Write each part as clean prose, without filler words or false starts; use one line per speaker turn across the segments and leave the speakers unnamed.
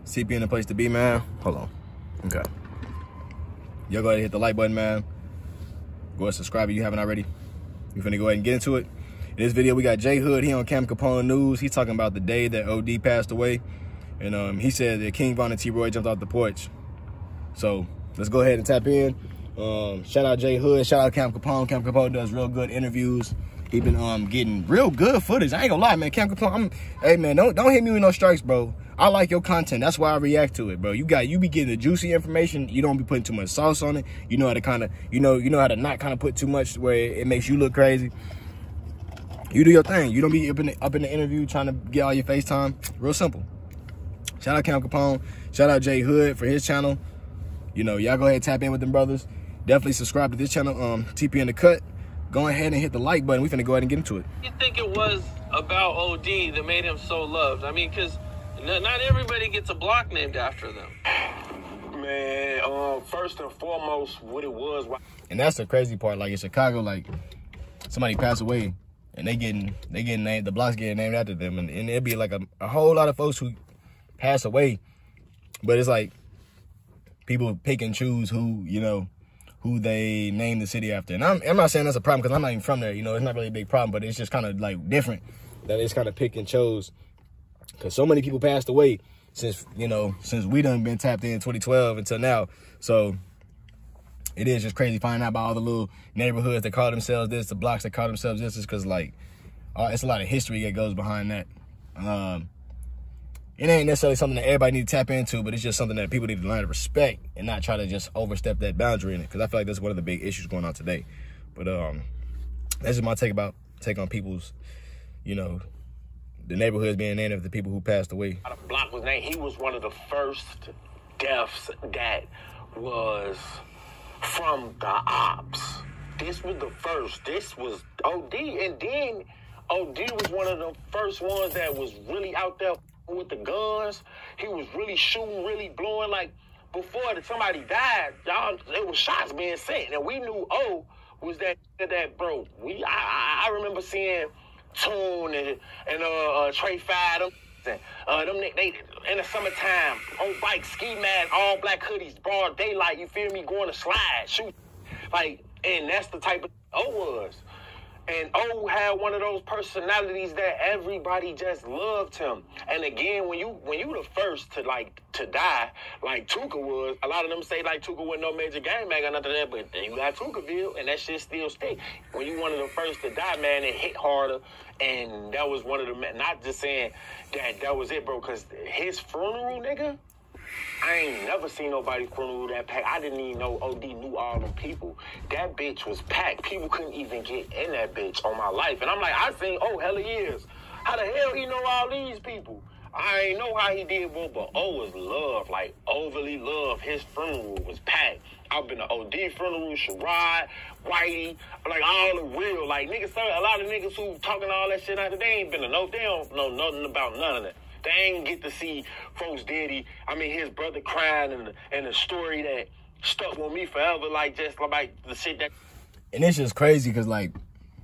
CP in the place to be, man. Hold on. Okay. Y'all go ahead and hit the like button, man. Go ahead and subscribe if you haven't already. We're finna go ahead and get into it. In this video, we got J Hood. He on Cam Capone News. He's talking about the day that OD passed away. And he said that King Von and T-Roy jumped off the porch. So let's go ahead and tap in. Shout out J Hood. Shout out Cam Capone. Cam Capone does real good interviews. He been getting real good footage. I ain't gonna lie, man. Cam Capone, hey man, don't hit me with no strikes, bro. I like your content. That's why I react to it, bro. You be getting the juicy information. You don't be putting too much sauce on it. You know how to kind of, you know how to not kind of put too much where it makes you look crazy. You do your thing. You don't be up in the interview trying to get all your FaceTime. Real simple. Shout out Cam Capone. Shout out J Hood for his channel. You know, y'all go ahead and tap in with them brothers. Definitely subscribe to this channel. TP in the cut. Go ahead and hit the like button. We finna go ahead and get into it.
You think it was about OD that made him so loved? I mean, because not everybody gets a block named after them.
Man, first and foremost, what it was.
And that's the crazy part. Like in Chicago, like somebody passed away, and they getting named. The blocks getting named after them, and it'd be like a whole lot of folks who pass away, but it's like people pick and choose who they name the city after. And I'm not saying that's a problem because I'm not even from there. You know, it's not really a big problem, but it's just kind of like different that it's kind of pick and chose because so many people passed away since we done been tapped in 2012 until now. So it is just crazy finding out about all the little neighborhoods that call themselves this, the blocks that call themselves this, is because like it's a lot of history that goes behind that. It ain't necessarily something that everybody need to tap into, but it's just something that people need to learn to respect and not try to just overstep that boundary in it. Because I feel like that's one of the big issues going on today. But that's just my take on people's, the neighborhoods being named after the people who passed away.
The block was named. He was one of the first deaths that was from the ops. This was the first. This was OD, and then OD was one of the first ones that was really out there with the guns. He was really shooting, really blowing. Like before somebody died, y'all, there was shots being sent, and we knew was that bro. I remember seeing Tune and Trey Five, them they in the summertime on bikes, ski mask, all black hoodies, broad daylight. You feel me? Going to slide, shoot, like, and that's the type of O was. And O had one of those personalities that everybody just loved him. And again, when you the first to die, like Tuka was, a lot of them say like Tuka wasn't no major gang bang or nothing like that, but then you got Tukaville, and that shit still stay. When you one of the first to die, man, it hit harder. And that was one of the, not just saying that was it, bro, because his funeral, nigga, I ain't never seen nobody funeral that packed. I didn't even know OD knew all them people. That bitch was packed. People couldn't even get in that bitch on my life. And I'm like, I seen hella years. How the hell he know all these people? I ain't know how he did, bro, but O was loved, like overly loved. His funeral was packed. I've been to OD funeral, Sherrod, Whitey, like all the real, like niggas. A lot of niggas who talking all that shit out there, they ain't been to they don't know nothing about none of that. They ain't get to see folks daddy, his brother crying and the story that stuck with me forever, like just like the shit that.
And it's just crazy because like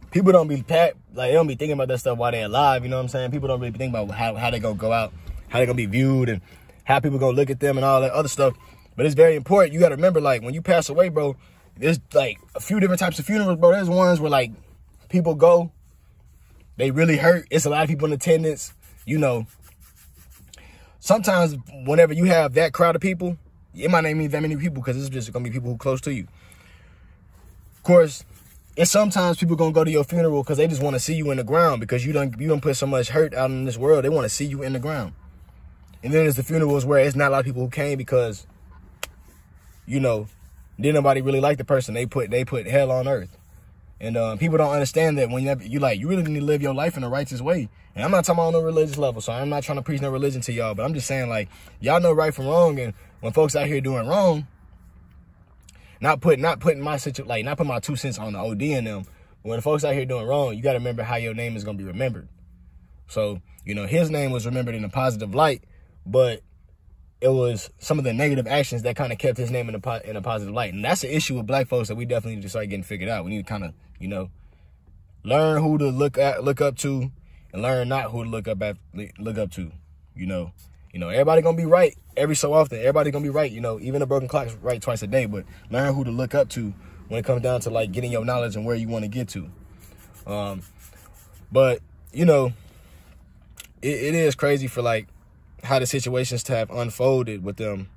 people don't be they don't be thinking about that stuff while they're alive. You know what I'm saying? People don't really think about how they gonna go out, how they gonna be viewed, and how people gonna look at them and all that other stuff. But it's very important. You gotta remember, like when you pass away, bro, there's like a few different types of funerals, bro. There's ones where like people go, they really hurt. It's a lot of people in attendance, Sometimes whenever you have that crowd of people, it might not mean that many people because it's just going to be people who are close to you. Of course, it's sometimes people going to go to your funeral because they just want to see you in the ground because you don't put so much hurt out in this world. They want to see you in the ground. And then there's the funerals where it's not a lot of people who came because, didn't nobody really like the person. They put hell on earth. And people don't understand that when you really need to live your life in a righteous way. And I'm not talking about on no religious level, so I'm not trying to preach no religion to y'all, but I'm just saying, like, y'all know right from wrong, and when folks out here doing wrong, not putting my 2 cents on the OD in them, but when the folks out here doing wrong, you got to remember how your name is going to be remembered. So, his name was remembered in a positive light, but it was some of the negative actions that kind of kept his name in a positive light. And that's the issue with black folks that we definitely need to start getting figured out. We need to kind of, learn who to look up to and learn not who to look up to, You know, everybody gonna be right every so often. Everybody gonna be right. You know, even a broken clock's right twice a day. But learn who to look up to when it comes down to like getting your knowledge and where you want to get to. But you know, it is crazy for like how the situations to have unfolded with them,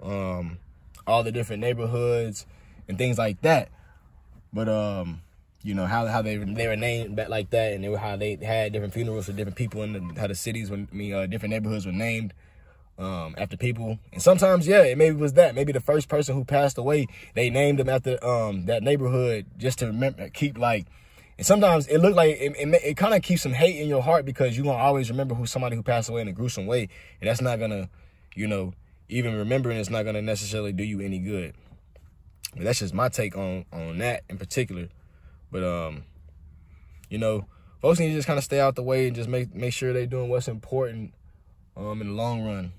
all the different neighborhoods and things like that. But you know how they were named back like that, and how they had different funerals for different people, and how the cities, different neighborhoods were named after people. And sometimes, yeah, it maybe was that. Maybe the first person who passed away, they named them after that neighborhood just to remember, keep like. And sometimes it looked like it kind of keeps some hate in your heart because you're gonna always remember somebody who passed away in a gruesome way, and that's not gonna, you know, even remembering it's not gonna necessarily do you any good. But that's just my take on that in particular. But, you know, folks need to just kind of stay out the way and just make sure they're doing what's important in the long run.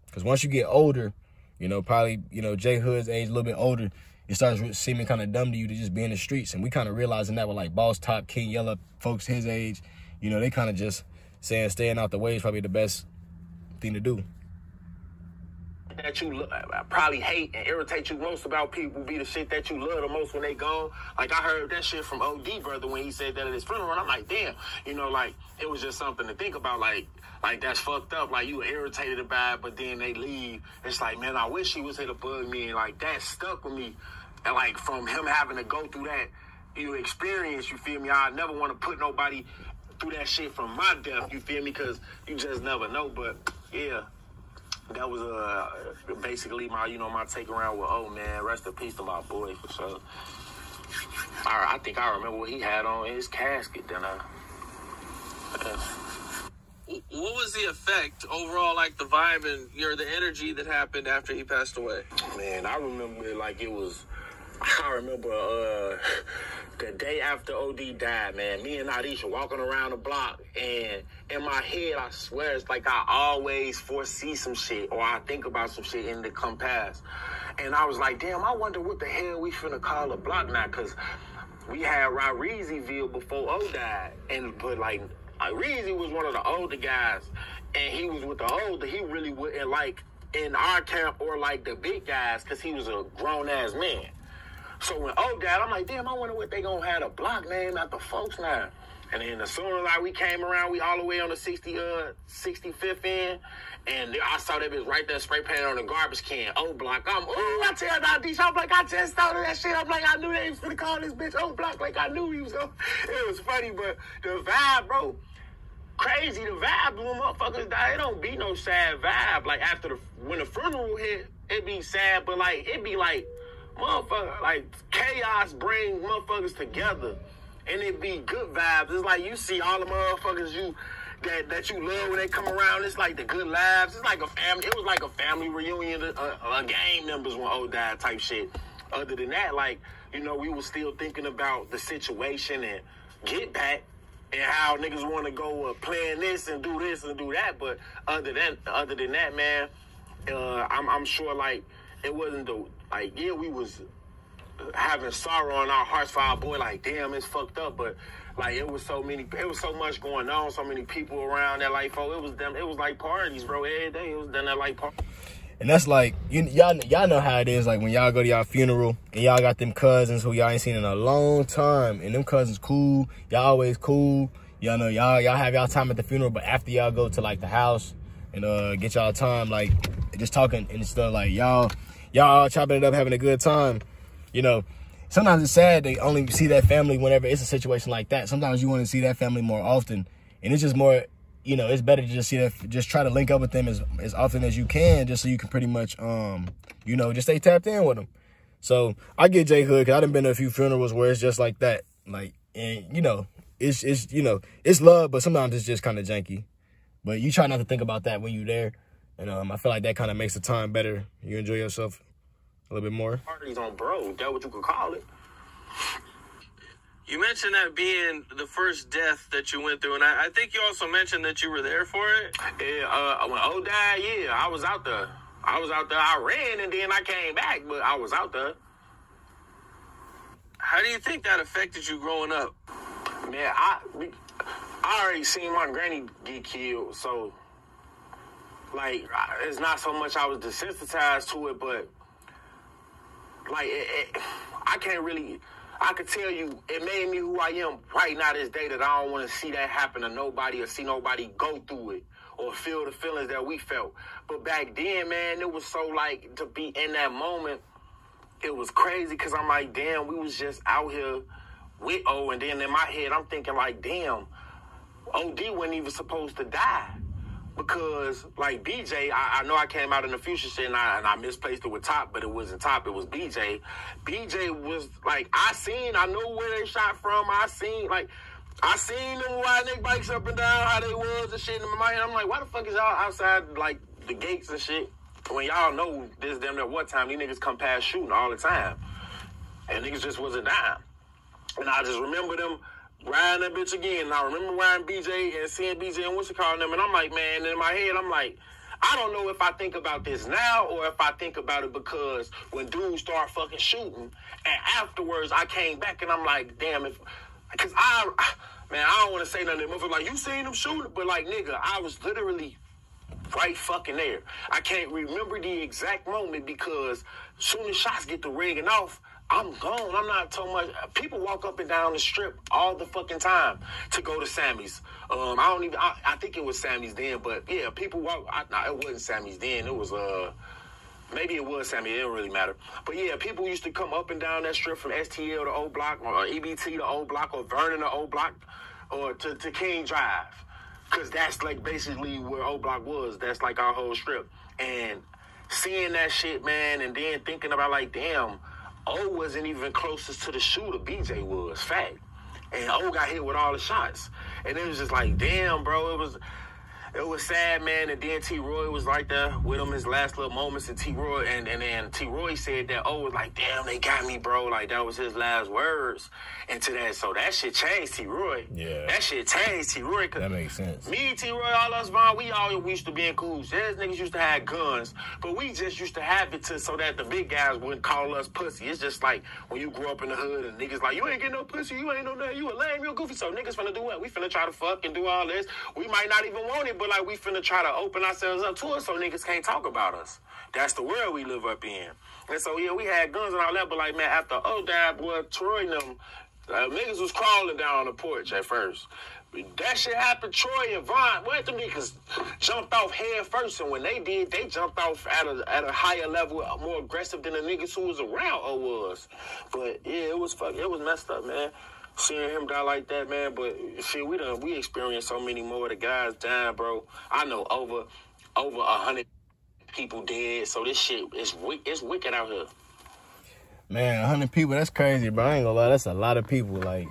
Because once you get older, you know, probably, you know, J Hood's age, a little bit older, it starts seeming kind of dumb to you to just be in the streets. And we kind of realizing that with, like, Boss Top, King Yella, folks his age, you know, they kind of just saying staying out the way is probably the best thing to do.
That you probably hate and irritate you most about people be the shit that you love the most when they gone. Like, I heard that shit from OD brother when he said that at his funeral, and I'm like, damn, you know, like, it was just something to think about. Like that's fucked up. Like, you were irritated about it, but then they leave. It's like, man, I wish he was here to bug me, and like that stuck with me. And like from him having to go through that experience, you feel me? I never want to put nobody through that shit from my death, you feel me? Because you just never know. But yeah. That was basically my, you know, my take around with, oh man, rest in peace to my boy for sure. I think I remember what he had on his casket. Then
What was the effect overall, like the vibe and the energy that happened after he passed away?
Man, I remember it like it was. I remember the day after OD died, man, me and Adisha walking around the block, and in my head, I swear, it's like I always foresee some shit, or I think about some shit and it come past. And I was like, damn, I wonder what the hell we finna call a block now, because we had Reezyville before O died, but like, Reezy was one of the older guys, and he was with the older, he really wouldn't like in our camp or like the big guys, because he was a grown-ass man. So when O died, I'm like, damn, I wonder what they gonna have a block name after folks now. And then as soon as like we came around, we all the way on the 65th end, and I saw that bitch right there spray painted on the garbage can, O Block. I tell Nadisha, I'm like, I just thought of that shit. I'm like, I knew they was finna call this bitch O Block. Like, I knew he was gonna. It was funny, but the vibe, bro, crazy. The vibe when motherfuckers die, it don't be no sad vibe. Like after when the funeral hit, it be sad, but like it be like. Motherfucker, like chaos bring motherfuckers together, and it be good vibes. It's like you see all the motherfuckers that you love when they come around. It's like the good laughs. It's like a family. It was like a family reunion, a gang members when O died type shit. Other than that, like, you know, we was still thinking about the situation and get back and how niggas want to go plan this and do that. But other than that, man, I'm sure like it wasn't the. Like, yeah, we was having sorrow in our hearts for our boy. Like, damn, it's fucked up. But, like, it was so much going on, so many people around that, like, it was like parties, bro. Every day it was done that, like, party.
And that's like, y'all know how it is, like, when y'all go to y'all funeral and y'all got them cousins who y'all ain't seen in a long time. And them cousins cool. Y'all always cool. Y'all know y'all have y'all time at the funeral. But after y'all go to, like, the house and get y'all time, like, just talking and stuff, like, y'all all chopping it up, having a good time. You know, sometimes it's sad they only see that family whenever it's a situation like that. Sometimes you want to see that family more often. And it's just more, you know, it's better to just see that, just try to link up with them as often as you can, just so you can pretty much, you know, just stay tapped in with them. So I get J Hood, because I done been to a few funerals where it's just like that. Like, and, you know, it's you know, it's love, but sometimes it's just kind of janky. But you try not to think about that when you're there. And I feel like that kind of makes the time better. You enjoy yourself a little bit more.
Parties on bro, that's what you could call it.
You mentioned that being the first death that you went through, and I think you also mentioned that you were there for it.
Yeah, when O died, yeah, I was out there. I ran and then I came back, but I was out there.
How do you think that affected you growing up?
Man, I already seen my granny get killed, so like, it's not so much I was desensitized to it, but, like, I can't really, I could tell you, it made me who I am right now this day that I don't want to see that happen to nobody or see nobody go through it or feel the feelings that we felt. But back then, man, it was so, like, to be in that moment, it was crazy because I'm like, damn, we was just out here with O, and then in my head, I'm thinking, like, damn, OD wasn't even supposed to die. Because, like, BJ, I know I came out in the future shit and I misplaced it with Top, but it wasn't Top, it was BJ. BJ was, like, I know where they shot from. I seen them riding their bikes up and down, how they was and shit. In my head, I'm like, why the fuck is y'all outside, like, the gates and shit? When y'all know this damn near what time, these niggas come past shooting all the time. And niggas just wasn't down. And I just remember them riding that bitch again. And I remember riding BJ and seeing BJ and what's it called them. And I'm like, man, in my head, I'm like, I don't know if I think about this now or if I think about it because when dudes start fucking shooting, and afterwards I came back and I'm like, damn, because I don't want to say nothing. Motherfucker, like, you seen them shooting? But, like, nigga, I was literally right fucking there. I can't remember the exact moment because as soon as shots get to ringing off, I'm gone. I'm not so much. People walk up and down the strip all the fucking time to go to Sammy's. I think it was Sammy's then, but yeah, people walk. It wasn't Sammy's then. It was, maybe it was Sammy. It didn't really matter. But yeah, people used to come up and down that strip from STL to O Block or EBT to O Block or Vernon to O Block or to King Drive. Because that's, like, basically where O Block was. That's, like, our whole strip. And seeing that shit, man, and then thinking about, like, damn, O wasn't even closest to the shooter. BJ was, fact. And O got hit with all the shots. And it was just like, damn, bro, it was sad, man. And then T-Roy was right there with him his last little moments. And T-Roy, and then T-Roy said that O was like, damn, they got me, bro. Like, that was his last words. And to that, so that shit changed T-Roy.
Yeah.
That shit changed T-Roy.
That makes sense.
Me, T-Roy, all us, Vaughn, we used to be in cool. There's niggas used to have guns, but we just used to have it so that the big guys wouldn't call us pussy. It's just like when you grew up in the hood and niggas like, you ain't getting no pussy, you ain't no nothing, you a lame, you a goofy. So niggas finna do what? We finna try to fuck and do all this. We might not even want it, but like we finna try to open ourselves up to it so niggas can't talk about us. That's the world we live up in. And so, yeah, we had guns and all that, but like, man, after O died, boy, Troy and them, niggas was crawling down on the porch at first. That shit happened, Troy and Vaughn, well, them niggas jumped off head first, and when they did, they jumped off at a higher level, more aggressive than the niggas who was around O was. But, yeah, it was messed up, man. Seeing him die like that, man, but shit, we experienced so many more of the guys dying, bro. I know over 100 people dead, so this shit is wicked out here.
Man, 100 people, that's crazy, bro. I ain't gonna lie, that's a lot of people, like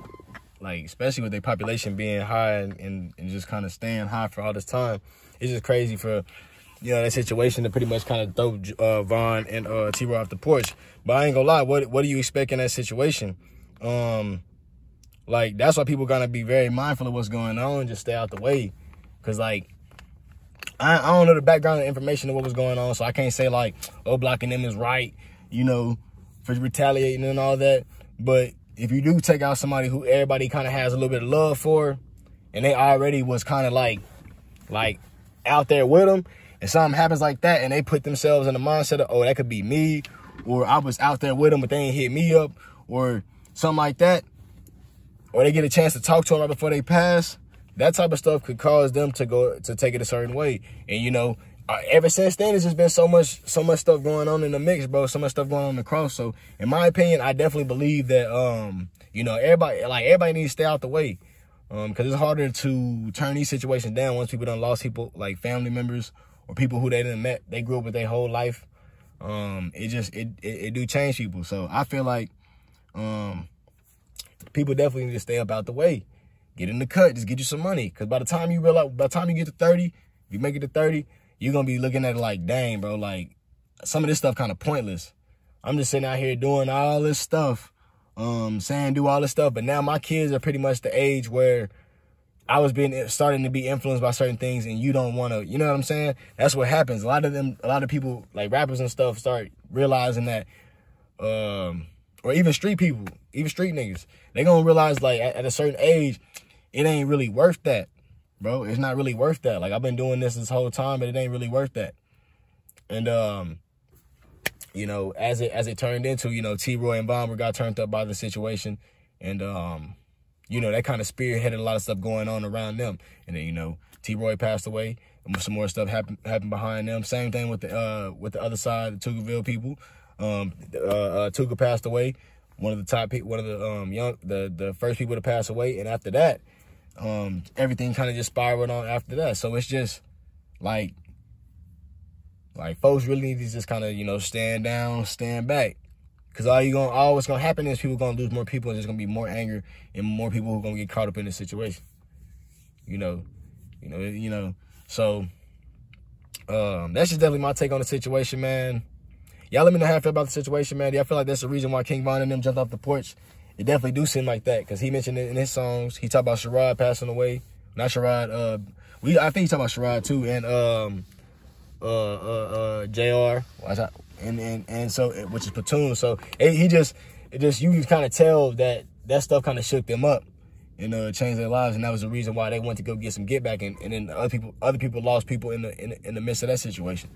especially with their population being high and just kind of staying high for all this time. It's just crazy for, you know, that situation to pretty much kind of throw Vaughn and T-Roy off the porch. But I ain't gonna lie, what do you expect in that situation? Like, that's why people gotta be very mindful of what's going on and just stay out the way. Because, like, I don't know the background information of what was going on, so I can't say, like, O Block and them is right, you know, for retaliating and all that. But if you do take out somebody who everybody kind of has a little bit of love for, and they already was kind of like out there with them, and something happens like that, and they put themselves in the mindset of, oh, that could be me, or I was out there with them, but they ain't hit me up, or something like that, or they get a chance to talk to them right before they pass, that type of stuff could cause them to take it a certain way. And, you know, ever since then, there's just been so much stuff going on in the mix, bro. So much stuff going on in the cross. So, in my opinion, I definitely believe that, you know, everybody needs to stay out the way. Because it's harder to turn these situations down once people done lost people, like family members or people who they done met, they grew up with their whole life. It do change people. So, I feel like people definitely need to stay up out the way. Get in the cut. Just get you some money. Because by the time you get to 30, if you make it to 30, you're going to be looking at it like, dang, bro, like, some of this stuff kind of pointless. I'm just sitting out here doing all this stuff, saying do all this stuff. But now my kids are pretty much the age where I was starting to be influenced by certain things, and you don't want to, you know what I'm saying? That's what happens. A lot of people, like rappers and stuff, start realizing that, or even street people, even street niggas, they going to realize, like, at a certain age, it ain't really worth that. bro. It's not really worth that. Like, I've been doing this whole time, but it ain't really worth that. And, you know, as it turned into, you know, T-Roy and Bomber got turned up by the situation. And, you know, that kind of spearheaded a lot of stuff going on around them. And then, you know, T-Roy passed away. And some more stuff happened behind them. Same thing with the other side, the Tugaville people. Tuga passed away. One of the first people to pass away. And after that, everything kind of just spiraled on after that. So it's just like folks really need to just kind of, you know, stand down, stand back. Because all what's gonna happen is people gonna lose more people, and there's gonna be more anger and more people who are gonna get caught up in this situation. You know. So that's just definitely my take on the situation, man. Y'all let me know how I feel about the situation, man. Do y'all feel like that's the reason why King Von and them jumped off the porch? It definitely do seem like that, because he mentioned it in his songs. He talked about Sherrod passing away. Not Sherrod, I think he talked about Sherrod too, and JR, and so, which is Platoon. So you can kind of tell that stuff kind of shook them up and changed their lives, and that was the reason why they went to go get some get back, and then other people lost people in the midst of that situation.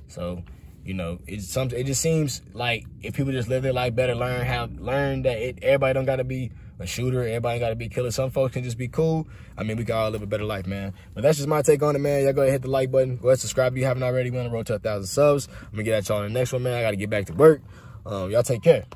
So, you know, it just seems like if people just live their life better, learn that everybody don't got to be a shooter, everybody got to be a killer. Some folks can just be cool. I mean, we can all live a better life, man. But that's just my take on it, man. Y'all go ahead and hit the like button. Go ahead and subscribe if you haven't already. We're on the road to 1,000 subs. I'm gonna get at y'all in the next one, man. I got to get back to work. Y'all take care.